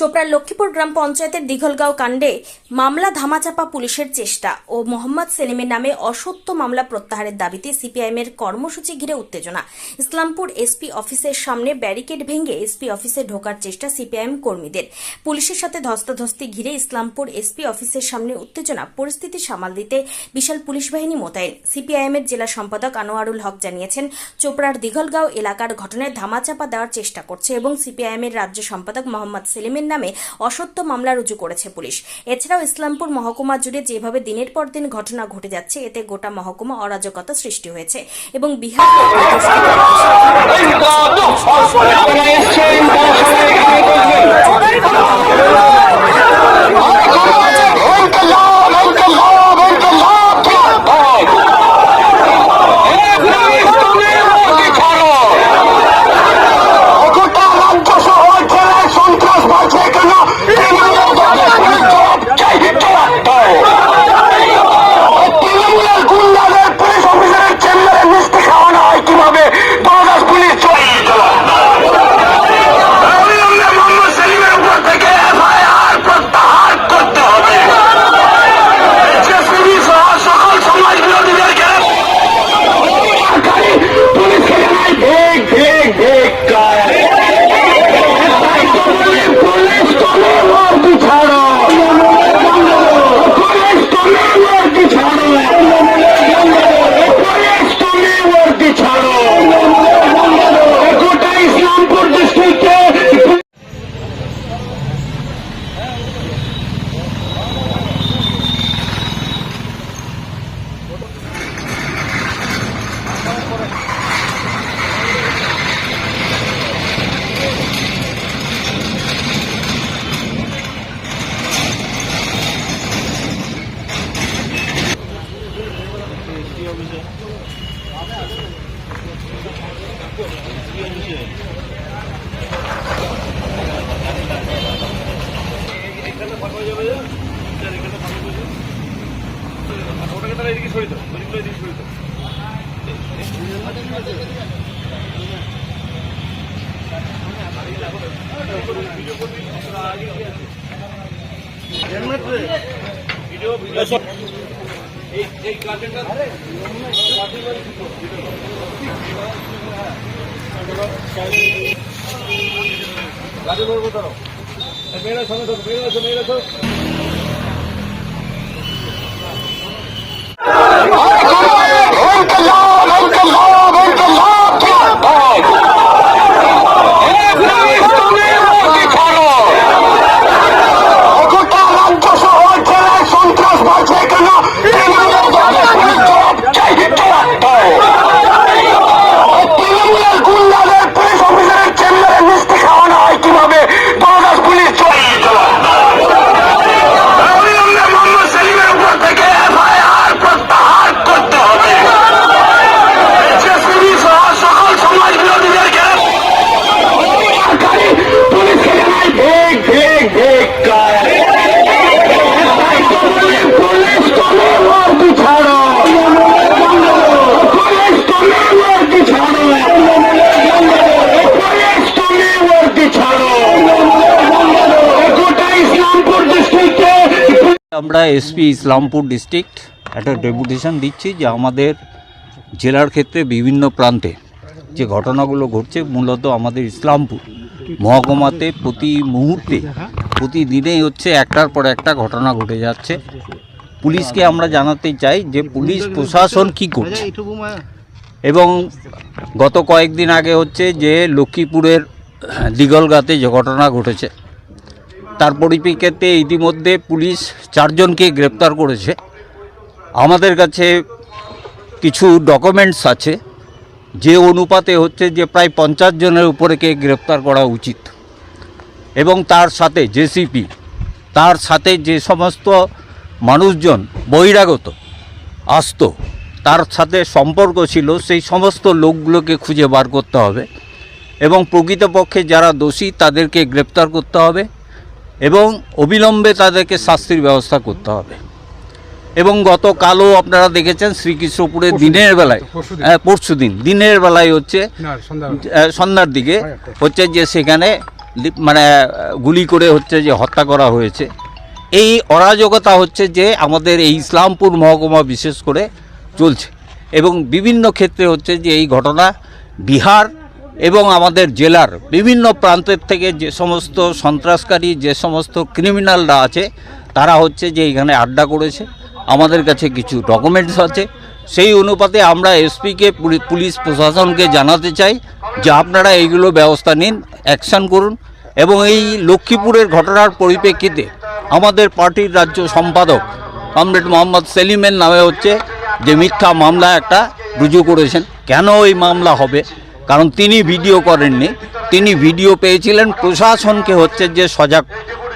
চোপড়ার লক্ষ্মীপুর গ্রাম পঞ্চায়েতের দিঘলগাঁও কাণ্ডে মামলা ধামাচাপা পুলিশের চেষ্টা ও মোহাম্মদ সেলিমের নামে অসত্য মামলা প্রত্যাহারের দাবিতে সিপিআইএমের কর্মসূচি ঘিরে উত্তেজনা। ইসলামপুর এসপি অফিসের সামনে ব্যারিকেড ভেঙে এসপি অফিসে ঢোকার চেষ্টা সিপিআইএম কর্মীদের। পুলিশের সাথে ধস্তাধস্তি ঘিরে ইসলামপুর এসপি অফিসের সামনে উত্তেজনা। পরিস্থিতি সামাল দিতে বিশাল পুলিশ বাহিনী মোতায়েন। সিপিআইএমের জেলা সম্পাদক আনোয়ারুল হক জানিয়েছেন, চোপড়ার দিঘলগাঁও এলাকার ঘটনায় ধামাচাপা দেওয়ার চেষ্টা করছে এবং সিপিআইএমের রাজ্য সম্পাদক মোহাম্মদ সেলিমের নামে অসত্য মামলা রুজু করেছে পুলিশ। এছাড়াও ইসলামপুর মহকুমা জুড়ে যেভাবে দিনের পর দিন ঘটনা ঘটে যাচ্ছে, এতে গোটা মহকুমা অরাজকতা সৃষ্টি হয়েছে এবং বিহার আমরা এসপি ইসলামপুর ডিস্ট্রিক্ট একটা ডেপুটেশন দিচ্ছি যে আমাদের জেলার ক্ষেত্রে বিভিন্ন প্রান্তে যে ঘটনাগুলো ঘটছে, মূলত আমাদের ইসলামপুর মহকুমাতে প্রতি মুহূর্তে প্রতিদিনেই হচ্ছে একটার পর একটা ঘটনা ঘটে যাচ্ছে। পুলিশকে আমরা জানাতে চাই যে পুলিশ প্রশাসন কি করছে। এবং গত কয়েকদিন আগে হচ্ছে যে লক্ষ্মীপুরের দিঘলগাঁতে যে ঘটনা ঘটেছে, তার পরিপ্রেক্ষিতে ইতিমধ্যে পুলিশ 4 জনকে গ্রেপ্তার করেছে। আমাদের কাছে কিছু ডকুমেন্টস আছে যে অনুপাতে হচ্ছে যে প্রায় 50 জনের উপরেকে গ্রেপ্তার করা উচিত। এবং তার সাথে জেসিপি, তার সাথে যে সমস্ত মানুষজন বহিরাগত আসতো, তার সাথে সম্পর্ক ছিল, সেই সমস্ত লোকগুলোকে খুঁজে বার করতে হবে এবং প্রকৃতপক্ষে যারা দোষী তাদেরকে গ্রেপ্তার করতে হবে এবং অবিলম্বে তাদেরকে শাস্তির ব্যবস্থা করতে হবে। এবং গতকালও আপনারা দেখেছেন শ্রীকৃষ্ণপুরে দিনের বেলায়, পরশুদিন দিনের বেলায় হচ্ছে সন্ধ্যার দিকে হচ্ছে যে সেখানে মানে গুলি করে হচ্ছে যে হত্যা করা হয়েছে। এই অরাজকতা হচ্ছে যে আমাদের এই ইসলামপুর মহকুমা বিশেষ করে চলছে, এবং বিভিন্ন ক্ষেত্রে হচ্ছে যে এই ঘটনা বিহার এবং আমাদের জেলার বিভিন্ন প্রান্তের থেকে যে সমস্ত সন্ত্রাসকারী, যে সমস্ত ক্রিমিনালরা আছে, তারা হচ্ছে যে এখানে আড্ডা করেছে। আমাদের কাছে কিছু ডকুমেন্টস আছে, সেই অনুপাতে আমরা এসপিকে, পুলিশ প্রশাসনকে জানাতে চাই যে আপনারা এইগুলো ব্যবস্থা নিন, অ্যাকশান করুন। এবং এই লক্ষ্মীপুরের ঘটনার পরিপ্রেক্ষিতে আমাদের পার্টির রাজ্য সম্পাদক কমরেড মোহাম্মদ সেলিমের নামে হচ্ছে যে মিথ্যা মামলা একটা রুজু করেছেন। কেন এই মামলা হবে? কারণ তিনি ভিডিও করেননি, তিনি ভিডিও পেয়েছিলেন, প্রশাসনকে হচ্ছে যে সজাগ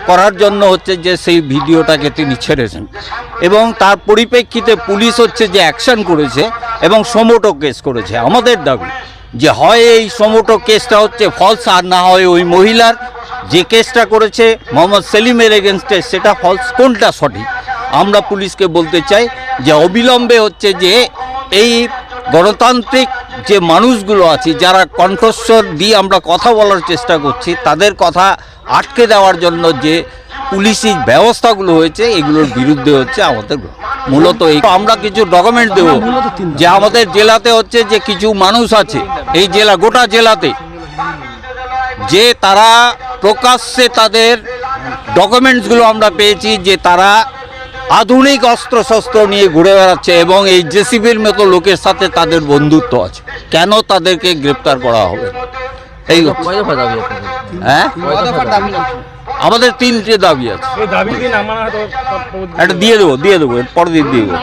করার জন্য হচ্ছে যে সেই ভিডিওটাকে তিনি ছেড়েছেন, এবং তার পরিপ্রেক্ষিতে পুলিশ হচ্ছে যে অ্যাকশন করেছে এবং সমোটো কেস করেছে। আমাদের দাবি যে হয় এই সমোটো কেসটা হচ্ছে ফলস, আর না হয় ওই মহিলার যে কেসটা করেছে মোহাম্মদ সেলিমের এগেনস্টে সেটা ফলস, কোনটা সঠিক। আমরা পুলিশকে বলতে চাই যে অবিলম্বে হচ্ছে যে এই গণতান্ত্রিক যে মানুষগুলো আছে, যারা কণ্ঠস্বর দিয়ে আমরা কথা বলার চেষ্টা করছি, তাদের কথা আটকে দেওয়ার জন্য যে পুলিশি ব্যবস্থাগুলো হয়েছে, এগুলোর বিরুদ্ধে হচ্ছে আমাদের মূলত এই। আমরা কিছু ডকুমেন্ট দেব যে আমাদের জেলাতে হচ্ছে যে কিছু মানুষ আছে, এই জেলা গোটা জেলাতে, যে তারা প্রকাশ্যে তাদের ডকুমেন্টসগুলো আমরা পেয়েছি যে তারা আধুনিক অস্ত্রশস্ত্র নিয়ে ঘুরে বেড়াচ্ছে, এবং এই জেসিবির মতো লোকের সাথে তাদের বন্ধুত্ব আছে। কেন তাদেরকে গ্রেপ্তার করা হবে? এই হ্যাঁ, আমাদের 3টে দাবি আছে। এটা দিয়ে দেবো, পরের দিন দিয়ে দেবো।